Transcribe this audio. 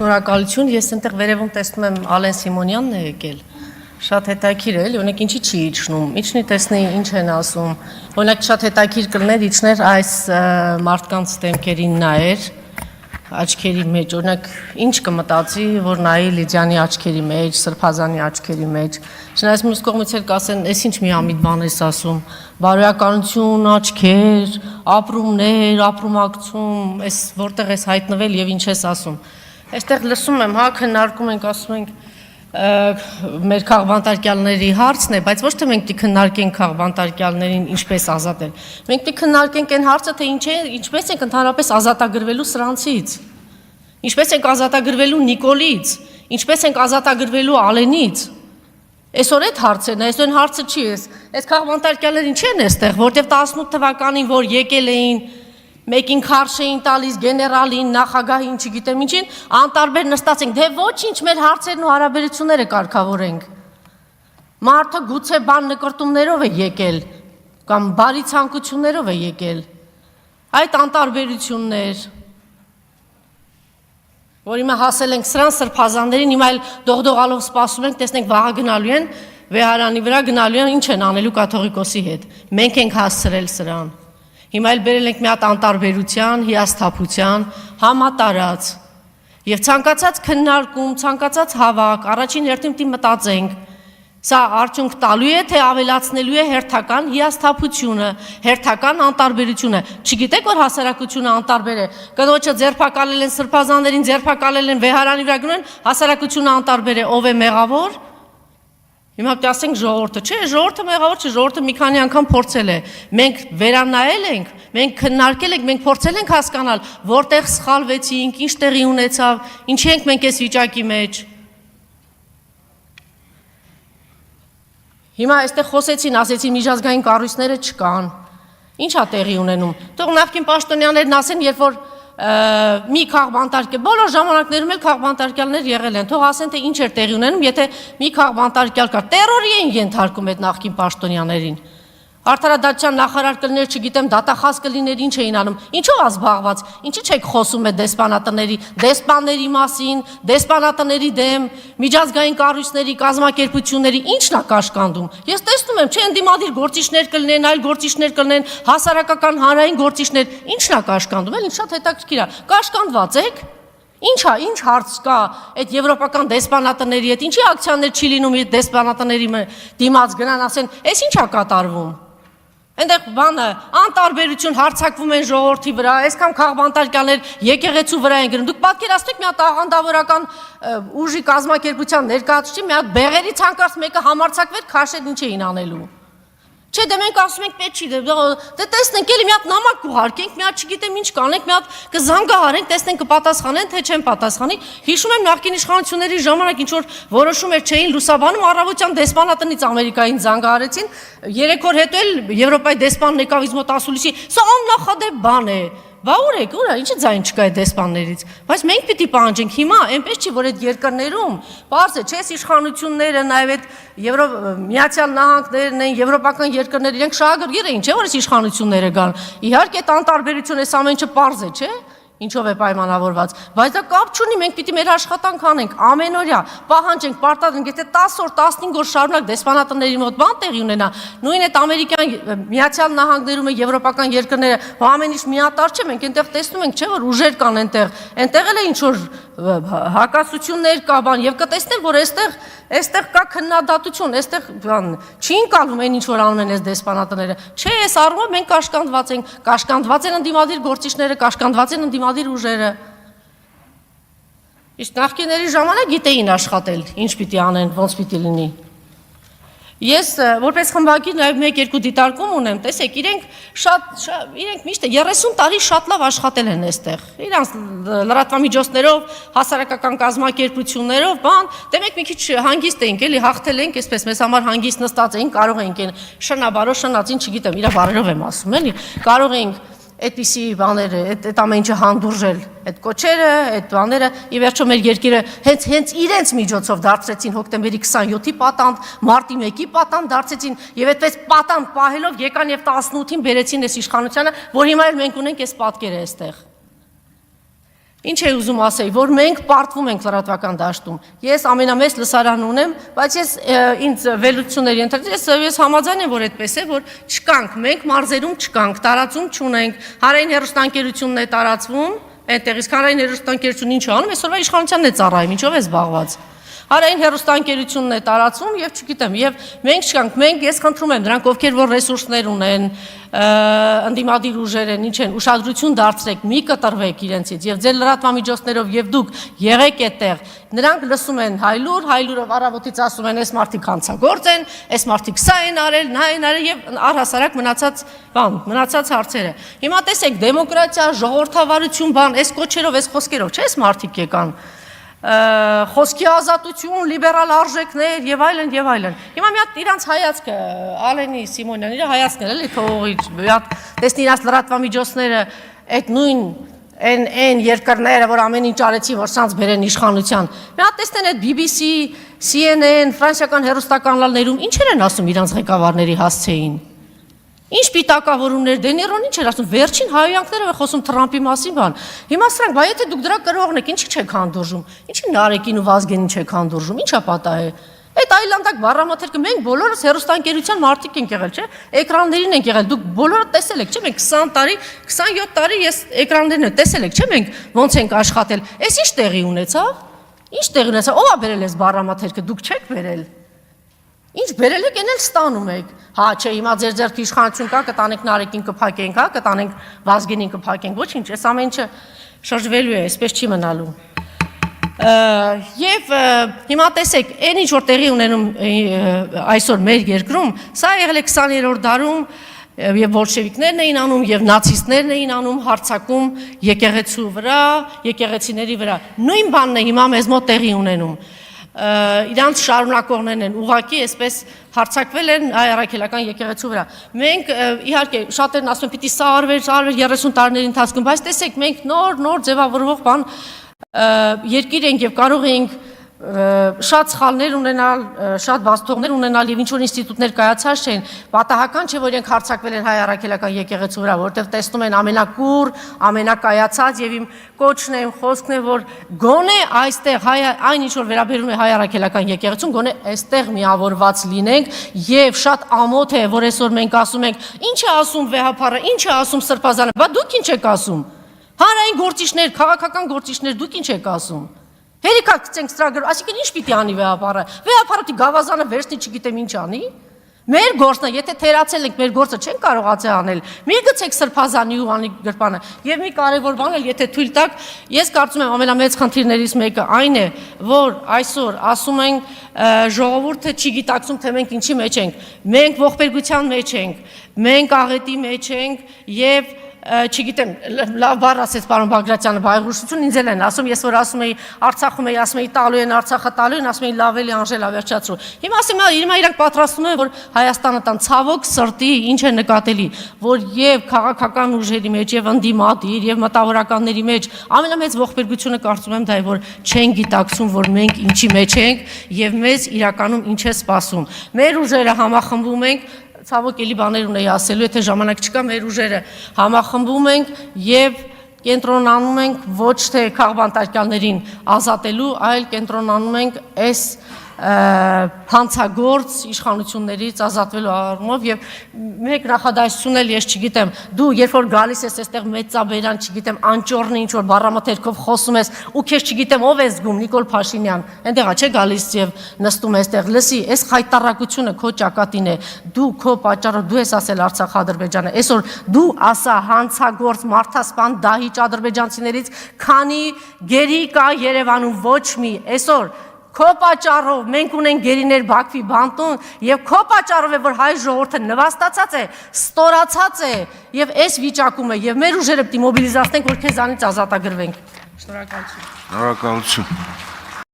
Շնորհակալություն, ես այնտեղ վերևում տեսնում եմ Ալեն Սիմոնյանն է եկել, շատ հետաքրքիր է, օրինակ ինչի չի իջնում, իջնի տեսնի ինչ են ասում, օրինակ շատ հետաքրքիր կլներ իջներ այս մարդկանց դեմքերին նայեր, աչքերի մեջ, օրինակ ինչ կմտածի, որ նայի Լիդիանի աչքերի մեջ, Սրբազանի աչքերի մեջ, չնայած մյուս կողմից էլ կասեն, այս ինչ միամիտ բան ես ասում, բարոյականություն, աչքեր, ապրումներ, ապրումակցում, այս որտեղ ես հայտնվել եւ ինչ ես ասում։ Այստեղ լսում եմ, հա, քննարկում ենք, ասում ենք, մեր քաղբանտարկյալների հարցն է, բայց ոչ թե մենք քննարկենք քաղբանտարկյալներին ինչպես ազատել։ Մենք քննարկենք այն հարցը, թե ինչպես ենք ընդհանրապես ազատագրվելու սրանցից։ Ինչպես ենք ազատագրվելու Նիկոլից, ինչպես ենք ազատագրվելու Ալենից։ Այսօր այդ հարցերն է, այսօր հարցը չի էս։ Այս քաղբանտարկյալներին չեն էստեղ, որտեղ 18 թվականին որ եկել էին մեկին քարշ էին տալիս գեներալին, նախագահին, չգիտեմ ինչին, անտարբեր նստած ենք, դե ոչինչ մեր հարցերն ու հարաբերությունները կարգավորենք։ Մարդը գուցե բան նկրտումներով է եկել, կամ բարի ցանկություններով է եկել։ Այդ անտարբերություններ, որ հիմա հասել ենք սրան սրբազաններին, հիմա էլ դողդողալով սպասում ենք, տեսնենք վաղը գնալու են, վեհարանի վրա գնալու են, ինչ են անելու կաթողիկոսի հետ։ Մենք ենք հասցրել սրան։ Հիմա էլ բերել ենք մի հատ անտարբերության, հիասթափության, համատարած եւ ցանկացած քննարկում, ցանկացած հավաք, առաջին հերթին պիտի մտածենք, սա արդյունք տալու է, թե ավելացնելու է հերթական հիասթափությունը, հերթական անտարբերությունը։ Չգիտեք, որ հասարակությունը անտարբեր է։ Կնոջը ձերբակալել են սրբազաններին, ձերբակալել են վեհարանի վրա գնում են, հասարակությունը անտարբեր է, ով է մեղավոր։ Հիմա ասենք ժողովուրդը, չէ, ժողովուրդը մեղավոր չէ, ժողովուրդը մի քանի անգամ փորձել է։ Մենք վերանայել ենք, մենք քննարկել ենք, մենք փորձել ենք հասկանալ, որտեղ սխալվեցինք, ինչ տեղի ունեցավ, ինչի ենք մենք այս վիճակի մեջ։ Հիմա այստեղ խոսեցին, ասեցին միջազգային կառույցները չկան։ Ինչ է տեղի ունենում։ Թող նախկին պաշտոնյաներն ասեն, երբ որ մի քաղբանտարկյալ, բոլոր ժամանակներում էլ քաղբանտարկյալներ եղել են, թող ասեն, թե ինչ էր տեղի ունենում, եթե մի քաղբանտարկյալ կար, տերորի էին ենթարկում այդ նախկին պաշտոնյաներին։ Արդարադատության նախարար կլներ, չգիտեմ, դատախազ կլիներ, ինչ էին անում, ինչով ազբաղված, ինչի՞ չեք խոսում այդ դեսպանների մասին, դեսպանատների դեմ, միջազգային կառույցների, կազմակերպությունների, ինչն է կաշկանդում։ Ես տեսնում եմ, չէ, ընդդիմադիր գործիչներ կլինեն, այլ գործիչներ կլինեն, հասարակական հանրային գործիչներ, ինչն է կաշկանդում, էլի շատ հետաքրքիր է, կաշկանդված եք։ Ինչ հարց կա այդ եվրոպական դեսպանատների հետ, ինչի ակցիաներ չի լինում այդ դեսպանատների դիմաց գնան ասեն, այս ինչ է կատարվում։ Այնտեղ բանը անտարբերություն հարձակվում են ժողովրդի վրա, այսքան քաղբանտարկյալներ եկեղեցու վրա են գնում։ Դուք պատկերացնեք մի հատ աղանդավորական ուժի կազմակերպության ներկայացուցիչ, մի հատ բեղերի ցանկարծ մեկը համարձակվեր քաշել ինչ էին անելու։ Չէ, դե մենք ասում ենք պետք չի, դե տեսնենք էլի մի հատ նամակ կուղարկենք, մի հատ չգիտեմ ինչ կանենք, մի հատ կզանգահարենք, տեսնենք կպատասխանեն, թե չեն պատասխանի։ Հիշում եմ նախկին իշխանությունների ժամանակ ինչ որ որոշումներ չէին լուսաբանում, առավոտյան դեսպանատնից Ամերիկային զանգահարեցին, 3 օր հետո էլ Եվրոպայի դեսպանն եկավ ինձ մոտ ասուլիսի, սա աննախադեպ բան է։ Բա ուր եք, ուր է, ինչի ձայն չկա այդ դեսպաններից, բայց մենք պիտի պահանջենք հիմա, այնպես չի, որ այդ երկրներում, պարզ է, չէ, իշխանությունները, նաև այդ Միացյալ Նահանգներն են, եվրոպական երկրները, իրենք շահագրգիռ էին, չէ, որ այս իշխանությունները գան, իհարկե այդ անտարբերություն, այս ամեն ինչը պարզ է, չէ, ինչով է պայմանավորված, բայց դա կապ չունի, մենք պիտի մեր աշխատանք անենք, ամենօրյա, պահանջենք, պարտադրենք, եթե 10 օր, 15 օր շարունակ դեսպանատների մոտ բան տեղի ունենա, նույն այդ ամերիկյան Միացյալ Նահանգներում է եվրոպական երկրները, ամեն ինչ միատար չէ, մենք այնտեղ տեսնում ենք, չէ, որ ուժեր կան այնտեղ էլ է ինչ որ հակասություններ կա բան, եւ կտեսնեն, որ այստեղ կա քննադատություն, այստեղ չի ընկալվում այն ինչ որ անում են այս դեսպանատները, չէ, այս առումով մենք կաշկանդված են ընդդիմադիր գործիչները, կաշկանդված են ընդդիմադիր ուժերը։ Իսկ նախկիների ժամանակ գիտեին աշխատել, ինչ պիտի անեն, ոնց պիտի լինի։ Ես որպես խմբագիր նաև 1-2 դիտարկում ունեմ, տեսեք, իրենք միշտ 30 տարի շատ լավ աշխատել են այստեղ։ Իրանց լրատվամիջոցներով, հասարակական կազմակերպություններով, բան, դե մենք մի քիչ հանգիստ էինք, էլի հաղթել ենք, այսպես մեզ համար հանգիստ նստած էինք, կարող էինք այն շնաբարո շնացին, չգիտեմ, իր բարերով եմ ասում, էլի, կարող էինք այդպիսի բաները, այդ ամեն ինչը հանդուրժել, այդ կոչերը, այդ բաները, եւ վերջո մեր երկիրը հենց իրենց միջոցով դարձրեցին հոկտեմբերի 27-ի պատանդ, մարտի 1-ի պատանդ դարձրեցին եւ այդպես պատանդ պահելով եկան եւ 18-ին բերեցին այս իշխանությանը, որ հիմա էլ մենք ունենք այս պատկերը այստեղ։ Ինչ է ուզում ասել, որ մենք պարտվում ենք լրատվական դաշտում։ Ես ամենամեծ լսարան ունեմ, բայց ես ինձ վերլուծությունների ընթացքում ես համաձայն եմ, որ այդպես է, որ չկանք, մենք մարզերում չկանք, տարածում չունենք, հանրային հեռուստաընկերությունն է տարածվում, այնտեղից հանրային հեռուստաընկերությունը ինչ անում, այսօրվա իշխանությանն է ծառայում, ինչով է զբաղված։ Հանրային հեռուստաընկերությունն է տարածում եւ չգիտեմ, եւ մենք չկանք, մենք ես խնդրում եմ նրանք, ովքեր որ ռեսուրսներ ունեն, ընդդիմադիր ուժեր են, ինչ են, ուշադրություն դարձրեք, մի կտրվեք իրենցից եւ ձեր լրատվամիջոցներով եւ դուք եղեք այդտեղ։ Նրանք լսում են հայլուրով առավոտից ասում են, այս մարդիկ հանցագործ են, այս մարդիկ սա են արել, նա են արել եւ առհասարակ մնացած հարցերը։ Հիմա տեսեք, դեմոկրատիա, ժողովրդավարություն, այս կոչերով, այս խոսքերով, չէ՞, այս մարդիկ եկան խոսքի ազատություն, լիբերալ արժեքներ եւ այլն եւ այլն։ Հիմա մի հատ իրանց հայացքը Ալենի Սիմոնյան իր հայացքն էլ էլի թողի, մի հատ տեսնի իրանց լրատվամիջոցները այդ նույն այն երկրները, որ ամեն ինչ արեցին, որ սրանց բերեն իշխանության։ Մի հատ տեսնեն այդ BBC, CNN, ֆրանսիական հեռուստականալներում ինչեր են ասում իրանց ղեկավարների հասցեին։ Ինչ պիտակավորումներ, Դենիրոն ինչ էր ասում, վերջին հայոյանքներով է խոսում Թրամփի մասին բան։ Հիմա սրանք, բա եթե դուք դրա կրողն եք, ինչի չեք հանդուրժում, ինչի Նարեկին ու Վազգենին չեք հանդուրժում, ինչա պատահ է։ Այդ այլանդակ բառամաթերքը մենք բոլորս հեռուստաընկերության մարդիկ ենք եղել, չէ՞, էկրաններին ենք եղել, դուք բոլորը տեսել եք, չէ՞, մենք 20 տարի, 27 տարի ես էկրաններն տեսել եք, չէ՞, մենք ոնց ենք աշխատել։ Էս ինչ տեղի ունեցավ։ Ինչ տեղի ունեցավ, ո՞վ է բերել այս բառամաթերքը, դուք չեք բերել։ Ինչ բերել եք, այն էլ ստանում եք։ Հա, չէ, հիմա ձեր ձեռքի իշխանություն կա, կտանենք Նարեկին կփակենք, հա, կտանենք Վազգենին կփակենք։ Ոչինչ, այս ամեն ինչը շրջվելու է, այսպես չի մնալու։ Եվ հիմա տեսեք, այն ինչ որ տեղի ունենում այսօր մեր երկրում, սա եղել է 20-րդ դարում եւ բոլշևիկներն էին անում եւ նացիստներն էին անում հարձակում եկեղեցու վրա, եկեղեցիների վրա։ Նույն բանն է հիմա մեզ մոտ տեղի ունենում։ Իրանց շարունակողներն են ուղղակի այսպես հարձակվել են հայ առաքելական եկեղեցու վրա։ Մենք իհարկե շատերն ասում են պիտի սա արվեր 30 տարիների ընթացքում, բայց տեսեք մենք նոր ձևավորվող բան երկիր ենք եւ կարող ենք շատ սխալներ ունենալ, շատ բացթողներ ունենալ եւ ինչ որ ինստիտուտներ կայացած չեն, պատահական չէ որ իրենք հարձակվել են հայ առաքելական եկեղեցու վրա, որտեղ տեսնում են ամենակուր, ամենակայացած եւ իմ կոչն է, խոսքն է, որ գոնե այստեղ այն ինչ որ վերաբերում է հայ առաքելական եկեղեցուն, գոնե այստեղ միավորված լինենք եւ շատ ամոթ է, որ այսօր մենք ասում ենք, ինչ է ասում վեհապարը, ինչ է ասում Սրբազանը, բա դուք ինչ եք ասում։ Հանրային գործիչներ, քաղաքական գործիչներ, դուք ինչ եք ասում։ Հերիքա գցենք ծրագրով, այսինքն ինչ պիտի անի վեհապարը։ Վեհապարը պիտի գավազանը վերցնի, չգիտեմ ինչ անի։ Մեր գործն է, եթե թերացել ենք, մեր գործը չեն կարողացել անել։ Մի գցեք Սրբազանի ու անի գրպանը։ Եվ մի կարևոր բան էլ, եթե թույլ տաք, ես կարծում եմ ամենամեծ խնդիրներից մեկը այն է, որ այսօր ասում են ժողովուրդը չի գիտակցում, թե մենք ինչի մեջ ենք։ Մենք ողբերգության մեջ ենք, մենք աղետի մեջ ենք եւ չգիտեմ, լավ բառ ասեց պարոն Բագրատյանը, բայղրուշություն ինձ էլ են ասում, ես որ ասում էի Արցախում էի, ասում էի տալու են Արցախը տալու են, ասում էի լավ էլի Անժելա վերջացրու։ Հիմա իրանք պատրաստում են, որ Հայաստանը տան ցավոք սրտի ինչ է նկատելի, որ եւ քաղաքական ուժերի մեջ եւ ընդդիմադիր եւ մտավորականների մեջ ամենամեծ ողբերգությունը կարծում եմ դա է, որ չեն գիտակցում, որ մենք ինչի մեջ ենք եւ մեզ իրականում ինչ է սպասում։ Մեր ուժերը համախմբում ենք, ցավոք էլի բաներ ունեի ասելու, եթե ժամանակ չկա, մեր ուժերը համախմբում ենք եւ կենտրոնանում ենք ոչ թե քաղբանտարկյալներին ազատելու, այլ կենտրոնանում ենք այս հանցագործ իշխանություններից ազատվելու առումով եւ մեկ նախադասություն էլ ես չգիտեմ, դու երբ որ գալիս ես այստեղ մեծաբերան, չգիտեմ, անճորնի ինչ որ բառամաթերքով խոսում ես ու քեզ չգիտեմ ով է զգում Նիկոլ Փաշինյան, այնտեղա չէ գալիս եւ նստում է այստեղ, լսի, այս խայտարակությունը քո ճակատին է, դու քո պատճառով դու ես ասել Արցախ-Ադրբեջանը, այսօր դու ասա հանցագործ մարդասպան դահիճ ադրբեջանցիներից քանի գերի կա Երևանում, ոչ մի, այսօր քո պատճառով մենք ունենք գերիներ Բաքվի բանտում եւ քո պատճառով է որ հայ ժողովուրդը նվաստացած է, ստորացած է եւ այս վիճակում է եւ մեր ուժերը պիտի մոբիլիզացնենք որ քեզանից ազատագրվենք։ Շնորհակալություն։ Շնորհակալություն։